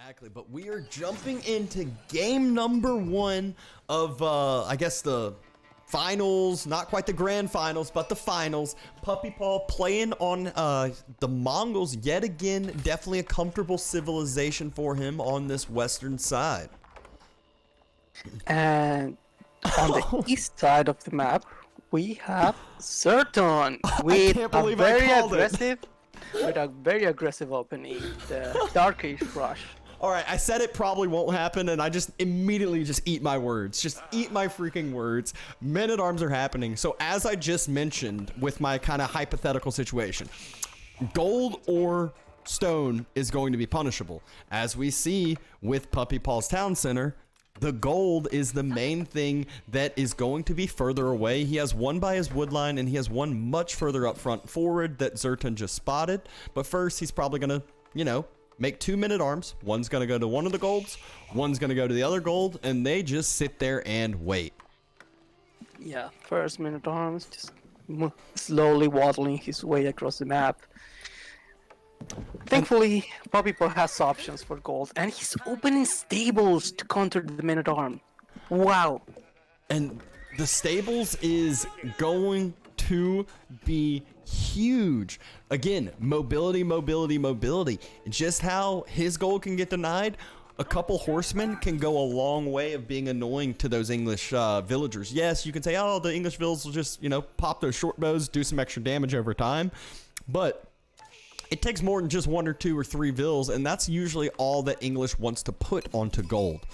Exactly, but we are jumping into game number one of, I guess the finals, not quite the grand finals, but the finals. Puppypaw playing on the Mongols yet again. Definitely a comfortable civilization for him on this western side. And on the east side of the map, we have ZertoN with a very aggressive opening, the Dark Age Rush. All right, I said it probably won't happen, and I just immediately just eat my words. Just eat my freaking words. Men-at-arms are happening. So as I just mentioned with my kind of hypothetical situation, gold or stone is going to be punishable. As we see with Puppypaw's Town Center, the gold is the main thing that is going to be further away. He has one by his wood line, and he has one much further up front forward that ZertoN just spotted. But first, he's probably going to, make 2 men-at-arms. One's going to go to one of the golds. One's going to go to the other gold. And they just sit there and wait. Yeah, first men-at-arms just slowly waddling his way across the map. Thankfully, Puppypaw has options for gold. And he's opening stables to counter the men-at-arm. Wow. And the stables is going to be huge. Again, mobility. Just how his goal can get denied, a couple horsemen can go a long way of being annoying to those English villagers. Yes, you can say, oh, the English vills will just, pop those short bows, do some extra damage over time. But it takes more than just 1 or 2 or 3 vills, and that's usually all that English wants to put onto gold.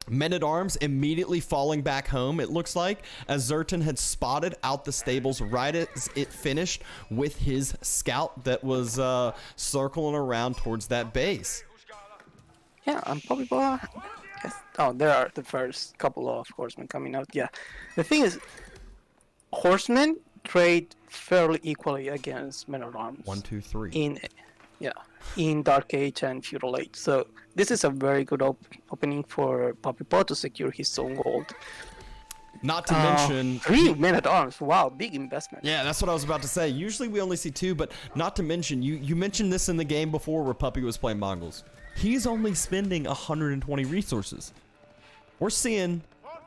Men-at-arms immediately falling back home, it looks like, as ZertoN had spotted out the stables right as it finished with his scout that was circling around towards that base. Yeah, and Puppypaw. Oh, there are the first couple of horsemen coming out. Yeah, the thing is, horsemen trade fairly equally against men-at-arms. 1, 2, 3. In Dark Age and Feudal Age. So this is a very good opening for Puppypaw to secure his own gold. Not to mention 3 men-at-arms. Wow, big investment. Yeah, that's what I was about to say. Usually we only see 2, but not to mention, you mentioned this in the game before where Puppy was playing Mongols. He's only spending 120 resources. We're seeing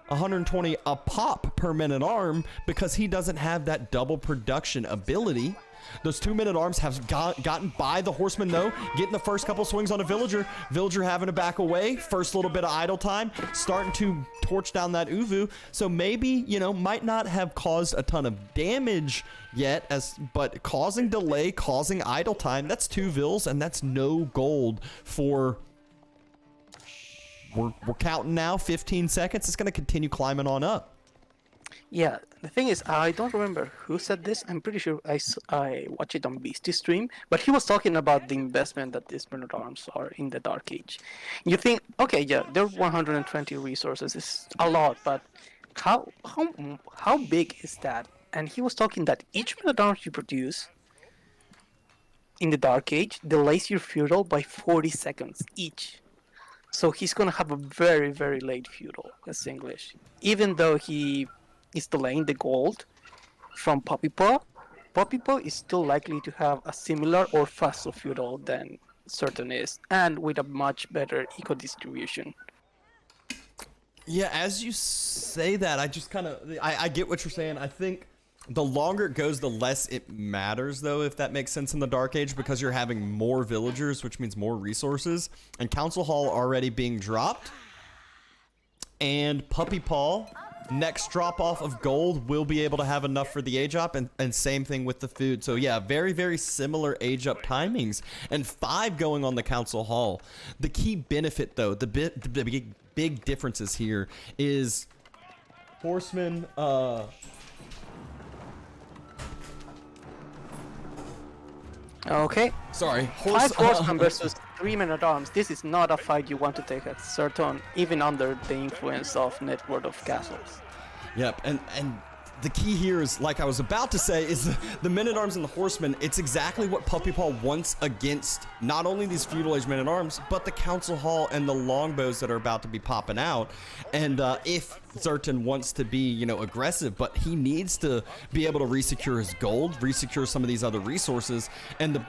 120 a pop per men-at-arm because he doesn't have that double production ability. Those 2 men-at-arms have gotten by the horseman, though, getting the first couple swings on a villager. Villager having to back away. First little bit of idle time, starting to torch down that Uvu. So maybe, might not have caused a ton of damage yet, but causing delay, causing idle time, that's 2 vills, and that's no gold for... We're counting now, 15 seconds. It's going to continue climbing on up. Yeah, the thing is, I don't remember who said this. I'm pretty sure I watched it on Beastie's stream, but he was talking about the investment that these men-at-arms are in the Dark Age. You think, okay, yeah, they're 120 resources. It's a lot, but how big is that? And he was talking that each men-at-arms you produce in the Dark Age delays your feudal by 40 seconds each. So he's gonna have a very, very late feudal as English, even though he is delaying the gold from Puppypaw. Puppypaw is still likely to have a similar or faster feudal than ZertoN is, and with a much better eco distribution. Yeah, as you say that, I just I get what you're saying. I think the longer it goes, the less it matters, though, if that makes sense in the Dark Age, because you're having more villagers, which means more resources, and Council Hall already being dropped, and Puppypaw, next drop off of gold, will be able to have enough for the age up, and same thing with the food. So yeah, very, very similar age up timings, and 5 going on the Council Hall. The key benefit, though, the big differences here is horsemen, Okay. Sorry. 5 horsemen versus 3 men-at-arms. This is not a fight you want to take at ZertoN, even under the influence of Network of Castles. Yep, and the key here is, like I was about to say, is the men-at-arms and the horsemen. It's exactly what Puppypaw wants against not only these feudal age men-at-arms, but the Council Hall and the longbows that are about to be popping out. And if ZertoN wants to be, aggressive, but he needs to be able to resecure his gold, resecure some of these other resources, and the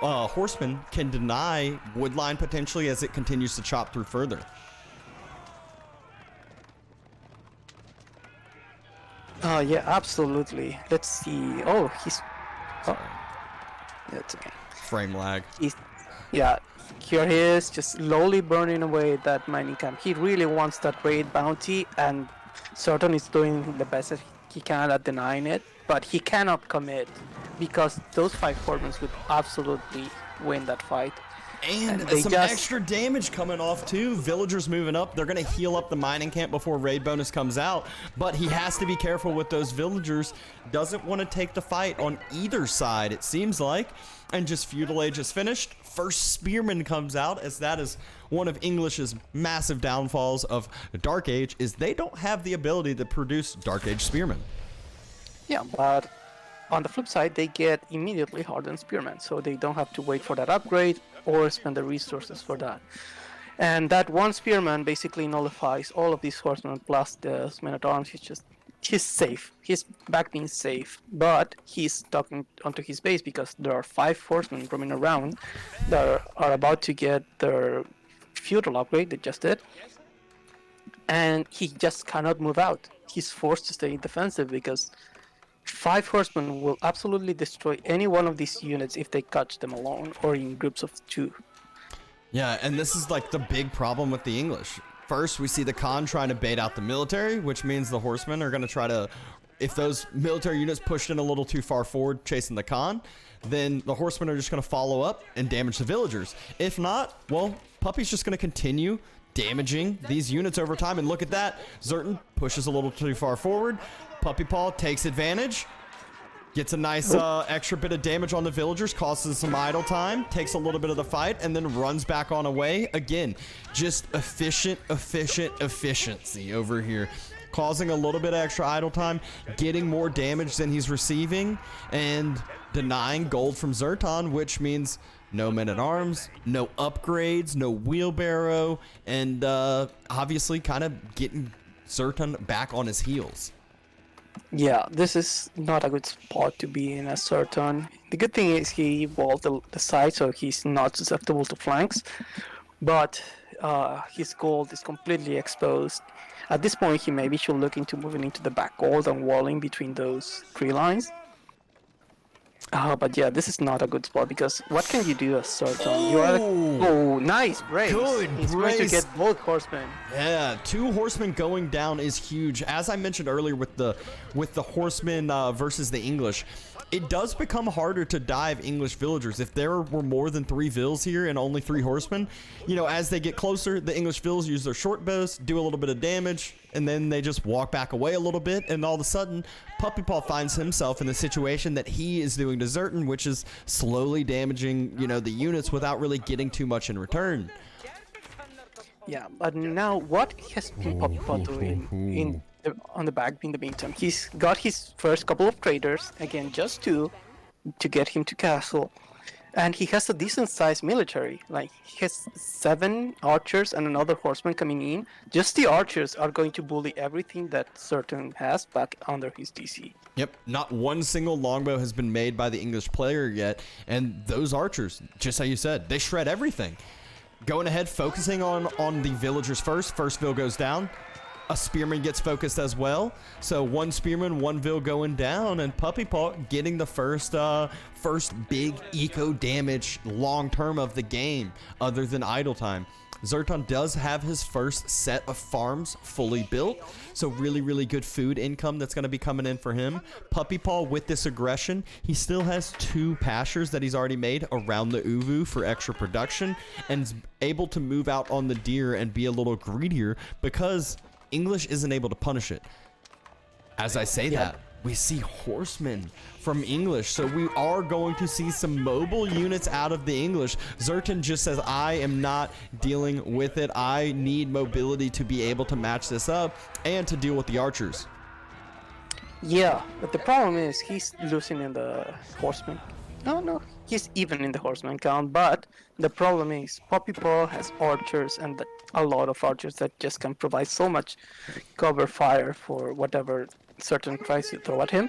horseman can deny woodline potentially as it continues to chop through further. Yeah, absolutely. Let's see. Oh, he's. Oh, that's okay. Frame lag. He's. Yeah, here he is, just slowly burning away that mining camp. He really wants that raid bounty, and ZertoN is doing the best that he can at denying it, but he cannot commit because those 5 horsemen would absolutely win that fight. And some extra damage coming off too. Villagers moving up. They're going to heal up the mining camp before raid bonus comes out. But he has to be careful with those villagers. Doesn't want to take the fight on either side, it seems like. And just Feudal Age is finished. First Spearman comes out, as that is one of English's massive downfalls of Dark Age, is they don't have the ability to produce Dark Age Spearmen. Yeah, but on the flip side, they get immediately hardened Spearmen, so they don't have to wait for that upgrade or spend the resources for that. And that one Spearman basically nullifies all of these horsemen plus the men at arms. He's safe. He's back being safe, but he's stuck onto his base because there are 5 horsemen roaming around that are about to get their feudal upgrade they just did, and he just cannot move out. He's forced to stay defensive because 5 horsemen will absolutely destroy any one of these units if they catch them alone or in groups of 2. Yeah, and this is like the big problem with the English. First, we see the Khan trying to bait out the military, which means the horsemen are going to try to, if those military units pushed in a little too far forward chasing the Khan, then the horsemen are just going to follow up and damage the villagers. If not, well, Puppy's just going to continue damaging these units over time. And look at that. ZertoN pushes a little too far forward. Puppypaw takes advantage, gets a nice extra bit of damage on the villagers, causes some idle time, takes a little bit of the fight, and then runs back on away. Again, just efficiency over here. Causing a little bit of extra idle time, getting more damage than he's receiving, and denying gold from ZertoN, which means no men-at-arms, no upgrades, no wheelbarrow, and obviously kind of getting ZertoN back on his heels. Yeah, this is not a good spot to be in as ZertoN. The good thing is he evolved the side, so he's not susceptible to flanks, but his gold is completely exposed. At this point, he maybe should look into moving into the back gold and walling between those 3 lines. But yeah, this is not a good spot because what can you do as ZertoN? You are nice brace. He's going to get both horsemen. Yeah, 2 horsemen going down is huge. As I mentioned earlier with the horsemen versus the English, it does become harder to dive English villagers. If there were more than 3 vills here and only 3 horsemen, you know, as they get closer, the English vills use their short bows, do a little bit of damage, and then they just walk back away a little bit, and all of a sudden, Puppypaw finds himself in the situation that he is doing to ZertoN, which is slowly damaging, you know, the units without really getting too much in return. Yeah, but now what has been Puppypaw doing on the back in the meantime? He's got his first couple of traders, again just 2, to get him to castle, and he has a decent sized military. Like, he has 7 archers and another horseman coming in. Just the archers are going to bully everything that ZertoN has back under his DC. Yep, not one single longbow has been made by the English player yet, and those archers, just how you said, they shred everything. Going ahead, focusing on the villagers first. First vill goes down. A spearman gets focused as well. So 1 spearman, 1 vill going down, and Puppypaw getting the first big eco damage long term of the game, other than idle time. ZertoN does have his first set of farms fully built, so really good food income that's going to be coming in for him. Puppypaw, with this aggression, he still has 2 pastures that he's already made around the Uvu for extra production, and is able to move out on the deer and be a little greedier because English isn't able to punish it. As I say that, we see horsemen from English, so we are going to see some mobile units out of the English. ZertoN just says, I am not dealing with it. I need mobility to be able to match this up and to deal with the archers. Yeah, but the problem is he's losing in the horsemen. No, he's even in the horseman count, but the problem is Puppypaw has archers and a lot of archers that just can provide so much cover fire for whatever ZertoN tries to throw at him.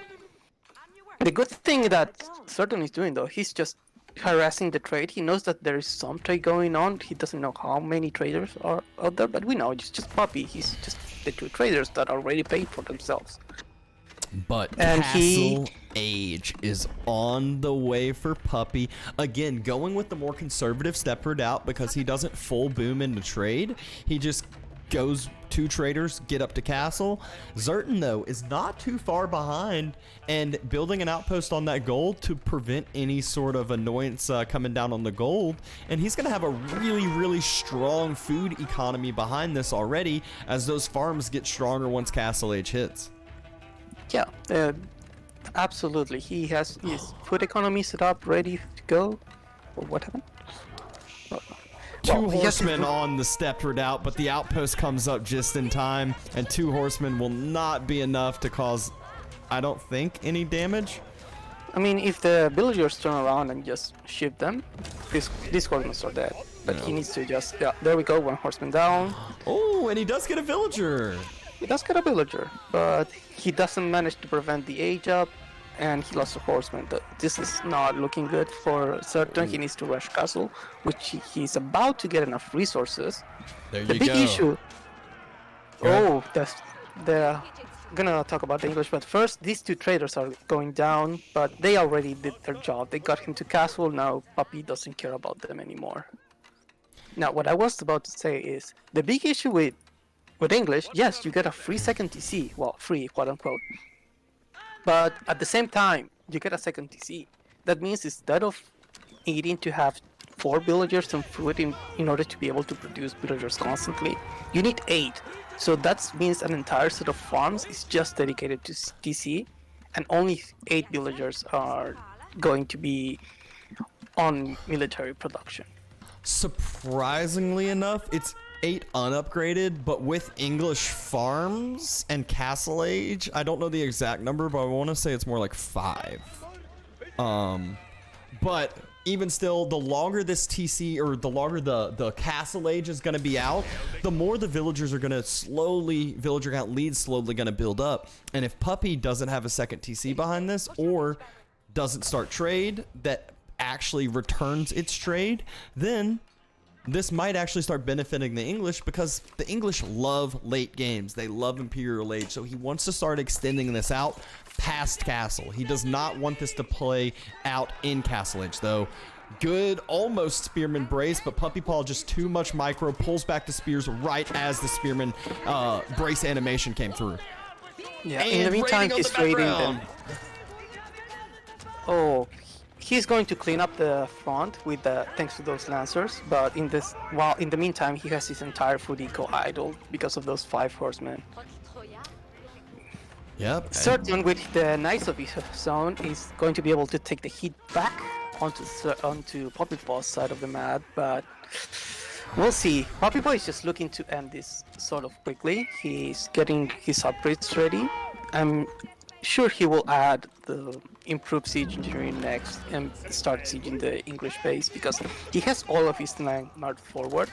The good thing that ZertoN is doing, though, he's just harassing the trade. He knows that there is some trade going on. He doesn't know how many traders are out there, but we know it's just Puppy. He's just the two traders that already paid for themselves. But And Castle Age is on the way for Puppy. Again, going with the more conservative stepper out because he doesn't full boom into trade. He just goes two traders, get up to Castle. ZertoN, though, is not too far behind and building an outpost on that gold to prevent any sort of annoyance coming down on the gold. And he's going to have a really, really strong food economy behind this already as those farms get stronger once Castle Age hits. Yeah, absolutely. He has his food economy set up, ready to go. Or what happened? Two horsemen on the stepped redoubt, but the outpost comes up just in time, and two horsemen will not be enough to cause, I don't think, any damage. I mean, if the villagers turn around and just shoot them, these horsemen are dead. But he needs to just, yeah, there we go, one horseman down. Oh, and he does get a villager. He does get a villager, but he doesn't manage to prevent the age up, and he lost a horseman. This is not looking good for ZertoN. He needs to rush castle, which he's about to get enough resources. There The you big go. issue. Go ahead. Oh, they're gonna talk about the English, but first these two traders are going down, but they already did their job. They got him to castle. Now Puppy doesn't care about them anymore. Now, what I was about to say is the big issue with English. Yes, you get a free second TC. Well, free, quote unquote. But at the same time, you get a second TC. That means instead of needing to have 4 villagers and food in order to be able to produce villagers constantly, you need 8. So that means an entire set of farms is just dedicated to TC, and only 8 villagers are going to be on military production. Surprisingly enough, it's 8 unupgraded, but with English farms and Castle Age, I don't know the exact number, but I want to say it's more like 5. But even still, the longer this TC or the longer the Castle Age is going to be out, the more the villagers are going to villager count leads slowly going to build up. And if Puppy doesn't have a second TC behind this or doesn't start trade that actually returns its trade, then this might actually start benefiting the English because the English love late games. They love Imperial Age, so he wants to start extending this out past Castle. He does not want this to play out in Castle Age, though. Good, almost Spearman brace, but Puppypaw just too much micro, pulls back the spears right as the Spearman brace animation came through. Yeah, And in the meantime, raiding on he's the raiding background. them. Oh, he's going to clean up the front with thanks to those lancers, but in the meantime, he has his entire food eco idle because of those 5 horsemen. Yep. ZertoN with the Knights of his zone is going to be able to take the hit back onto Puppypaw's side of the map, but we'll see. Puppypaw is just looking to end this sort of quickly. He's getting his upgrades ready. I'm sure he will add the improved siege engineering next and start sieging the English base because he has all of his land marked forward,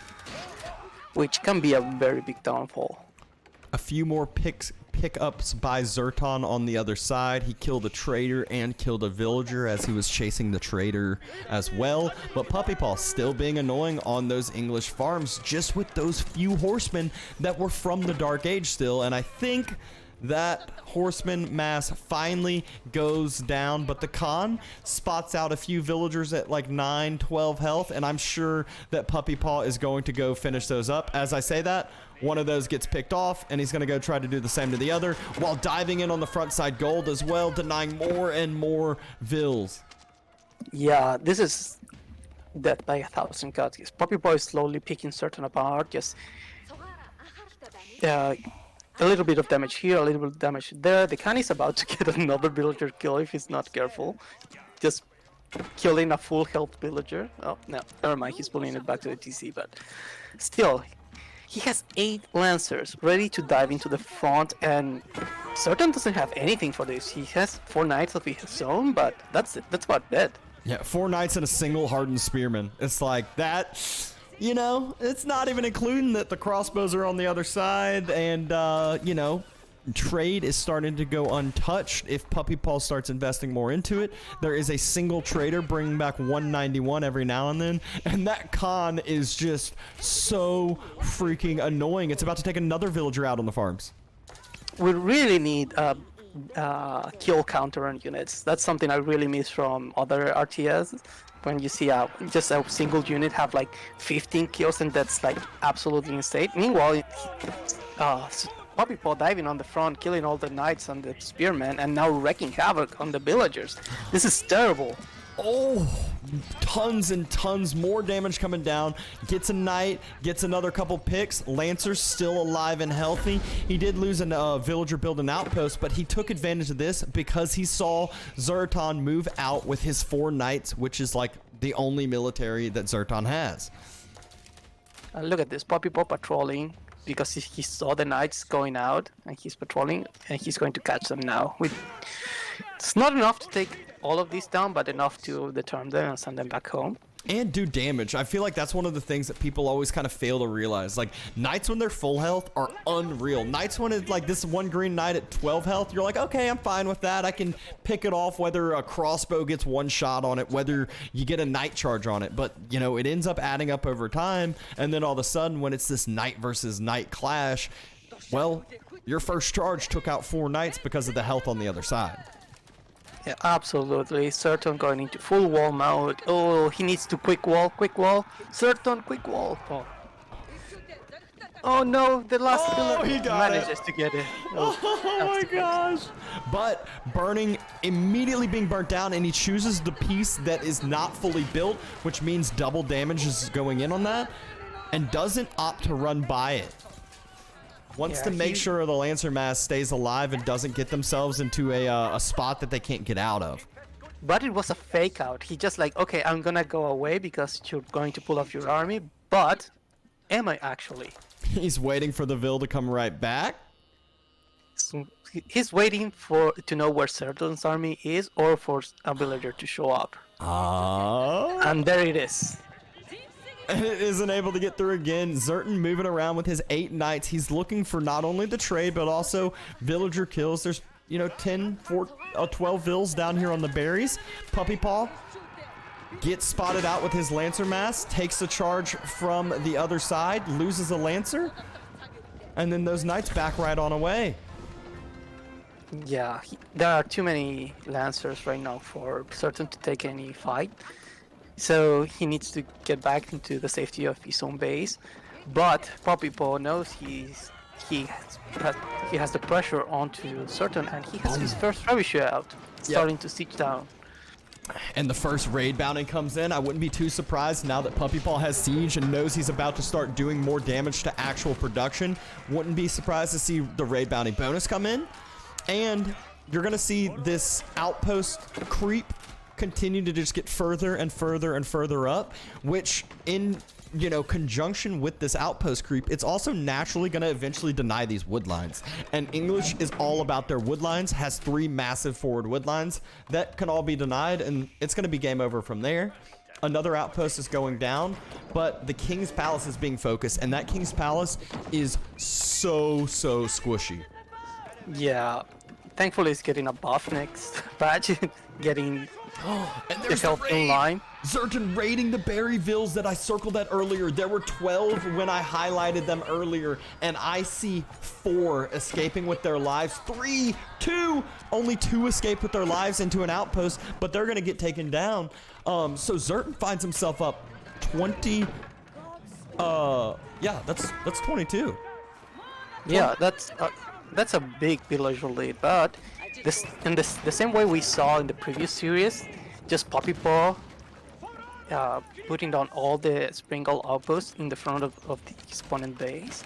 which can be a very big downfall. A few more pickups by ZertoN on the other side. He killed a trader and killed a villager as he was chasing the trader as well. But Puppypaw still being annoying on those English farms just with those few horsemen that were from the Dark Age still. And I think that horseman mass finally goes down, but the Khan spots out a few villagers at like 9, 12 health, and I'm sure that Puppypaw is going to go finish those up. As I say that, one of those gets picked off, and he's going to go try to do the same to the other, while diving in on the front side gold as well, denying more and more vills. Yeah, this is death by 1,000 cuts. Puppypaw is slowly picking ZertoN apart, just a little bit of damage here, a little bit of damage there. The Khan is about to get another villager kill if he's not careful. Just killing a full health villager. Oh, no, never mind, he's pulling it back to the TC, but still, he has 8 lancers ready to dive into the front, and ZertoN doesn't have anything for this. He has 4 knights of his own, but that's it. That's about it. Yeah, 4 knights and a single hardened spearman. It's like that. You know, it's not even including that the crossbows are on the other side, and, you know, trade is starting to go untouched if Puppypaw starts investing more into it. There is a single trader bringing back 191 every now and then, and that Khan is just so freaking annoying. It's about to take another villager out on the farms. We really need kill counter on units. That's something I really miss from other RTS. When you see just a single unit have like 15 kills, and that's like absolutely insane. Meanwhile, Puppypaw diving on the front, killing all the knights and the spearmen, and now wreaking havoc on the villagers. This is terrible. Oh, tons and tons more damage coming down. Gets a knight, gets another couple picks. Lancer's still alive and healthy. He did lose a villager build an outpost, but he took advantage of this because he saw ZertoN move out with his 4 knights, which is like the only military that ZertoN has. Look at this, Puppypaw patrolling because he saw the knights going out, and he's patrolling, and he's going to catch them now. It's not enough to take all of these down, but enough to deter them and send them back home. And do damage. I feel like that's one of the things that people always kind of fail to realize. Like, knights when they're full health are unreal. Knights when it's like this one green knight at 12 health, you're like, okay, I'm fine with that. I can pick it off whether a crossbow gets one shot on it, whether you get a knight charge on it. But, you know, it ends up adding up over time. And then all of a sudden, when it's this knight versus knight clash, well, your first charge took out 4 knights because of the health on the other side. Yeah, absolutely. ZertoN going into full wall mode. Oh, he needs to quick wall. ZertoN, quick wall. Oh no, the last Oh, he got manages to get it. Oh my gosh. But immediately being burnt down, and he chooses the piece that is not fully built, which means double damage is going in on that, and doesn't opt to run by it. Wants to make sure the Lancer Mass stays alive and doesn't get themselves into a spot that they can't get out of. But it was a fake out. He just like, okay, I'm gonna go away because you're going to pull off your army, but am I actually? He's waiting for the Vil to come right back. So he's waiting to know where ZertoN's army is, or for a villager to show up. And there it is. And it isn't able to get through again. ZertoN moving around with his 8 knights. He's looking for not only the trade, but also villager kills. There's, 12 Vils down here on the berries. Puppypaw gets spotted out with his Lancer Mass, takes the charge from the other side, loses a Lancer, and then those knights back right on away. Yeah, there are too many Lancers right now for ZertoN to take any fight. So he needs to get back into the safety of his own base, but Puppypaw knows he has the pressure onto ZertoN, and he has his first trebuchet out, starting to siege down. And the first raid bounty comes in. I wouldn't be too surprised now that Puppypaw has siege and knows he's about to start doing more damage to actual production. Wouldn't be surprised to see the raid bounty bonus come in, and you're gonna see this outpost creep continue to just get further and further and further up, which in conjunction with this outpost creep, it's also naturally going to eventually deny these wood lines. And English is all about their wood lines, has 3 massive forward wood lines that can all be denied, and it's going to be game over from there. Another outpost is going down, but the King's Palace is being focused, and that King's Palace is so squishy. Yeah, thankfully it's getting a buff next patch, getting and there's the health in line. ZertoN raiding the berry vills that I circled at earlier. There were 12 when I highlighted them earlier, and I see 4 escaping with their lives. 3, 2, only 2 escape with their lives into an outpost, but they're gonna get taken down. So ZertoN finds himself up 20. Yeah, that's 22. Yeah, that's a big villager lead, but the same way we saw in the previous series, just Puppypaw putting down all the sprinkle outposts in the front of his opponent base.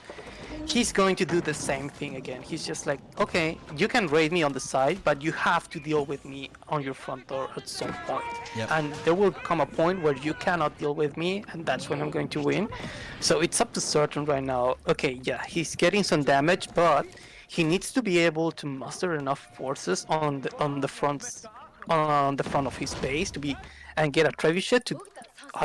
He's going to do the same thing again. He's just like, okay, you can raid me on the side, but you have to deal with me on your front door at some point. Yep. And there will come a point where you cannot deal with me, and that's when I'm going to win. So it's up to ZertoN right now. Okay, yeah, he's getting some damage, but he needs to be able to muster enough forces on the front of his base and get a trebuchet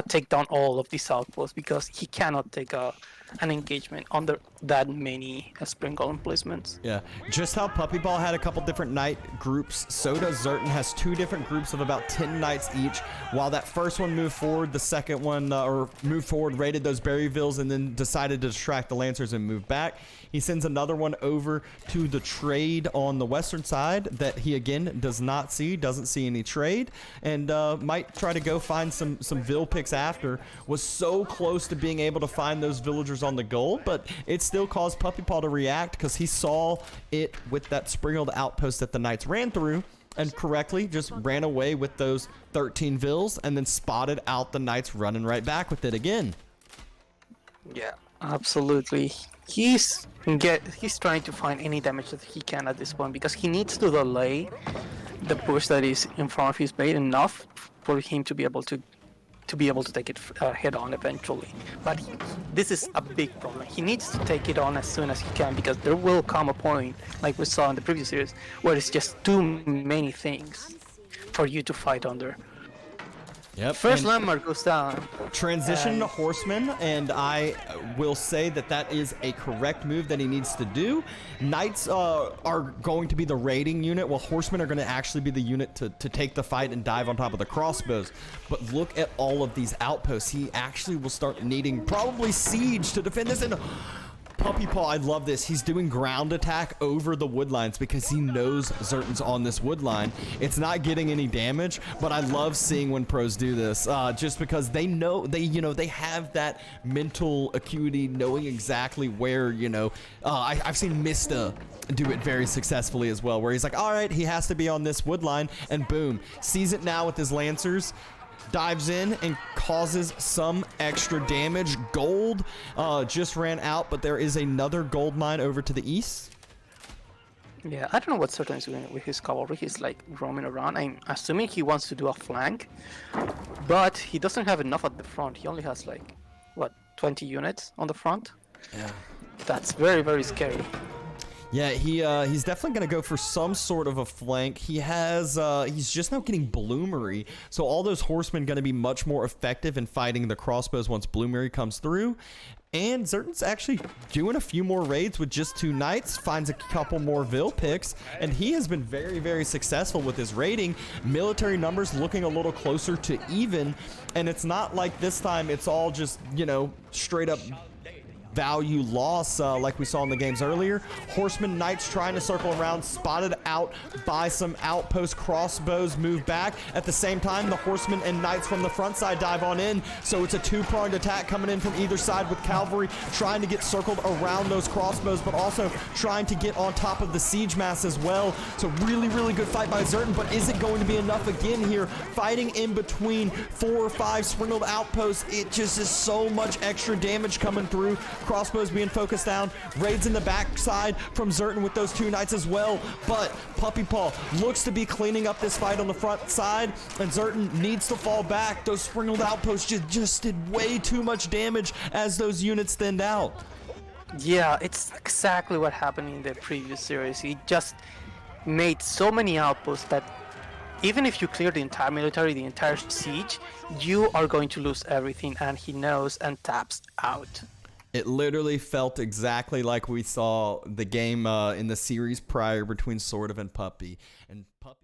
take down all of these outposts because he cannot take an engagement under that many spring golem placements. Yeah, just how Puppypaw had a couple different knight groups, so does ZertoN. Has 2 different groups of about 10 knights each. While that first one moved forward, the second one, or moved forward, raided those Berryvilles, and then decided to distract the Lancers and move back. He sends another one over to the trade on the western side that he, again, does not see, doesn't see any trade, and might try to go find some Vill picks after. Was so close to being able to find those villagers on the gold, but it still caused Puppypaw to react because he saw it with that sprinkled outpost that the Knights ran through and correctly just ran away with those 13 Vills and then spotted out the Knights running right back with it again. Yeah, absolutely. He's trying to find any damage that he can at this point because he needs to delay the push that is in front of his base enough for him to be able to take it head on eventually. But this is a big problem. He needs to take it on as soon as he can because there will come a point, like we saw in the previous series, where it's just too many things for you to fight under. Yep. First landmark goes down. Transition to Horseman, and I will say that that is a correct move that he needs to do. Knights are going to be the raiding unit, while Horsemen are going to actually be the unit to take the fight and dive on top of the crossbows. But look at all of these outposts. He actually will start needing probably siege to defend this. And Puppypaw, I love this. He's doing ground attack over the wood lines because he knows ZertoN's on this wood line. It's not getting any damage, but I love seeing when pros do this, just because they know they have that mental acuity, knowing exactly where I've seen Mista do it very successfully as well, where he's like, all right, he has to be on this wood line, and boom, sees it now with his Lancers. Dives in and causes some extra damage. Gold just ran out, but there is another gold mine over to the east. Yeah, I don't know what ZertoN is doing with his cavalry. He's like roaming around. I'm assuming he wants to do a flank, but he doesn't have enough at the front. He only has like, what, 20 units on the front? Yeah. That's very, very scary. Yeah, he's definitely going to go for some sort of a flank. He's just now getting Bloomery, so all those horsemen going to be much more effective in fighting the crossbows once Bloomery comes through. And ZertoN's actually doing a few more raids with just 2 knights, finds a couple more Vill picks, and he has been very, very successful with his raiding. Military numbers looking a little closer to even, and it's not like this time it's all just, straight up value loss like we saw in the games earlier. Horsemen, Knights trying to circle around, spotted out by some outpost crossbows, move back. At the same time, the Horsemen and Knights from the front side dive on in, so it's a 2-pronged attack coming in from either side with cavalry trying to get circled around those crossbows, but also trying to get on top of the siege mass as well. So really, really good fight by ZertoN, but is it going to be enough again here? Fighting in between 4 or 5 sprinkled outposts, it just is so much extra damage coming through. Crossbows being focused down, raids in the backside from ZertoN with those 2 knights as well, but Puppypaw looks to be cleaning up this fight on the front side, and ZertoN needs to fall back. Those sprinkled outposts just did way too much damage as those units thinned out. Yeah, it's exactly what happened in the previous series. He just made so many outposts that even if you clear the entire military, the entire siege, you are going to lose everything, and he knows and taps out. It literally felt exactly like we saw the game in the series prior between Sort of and Puppy. And Puppy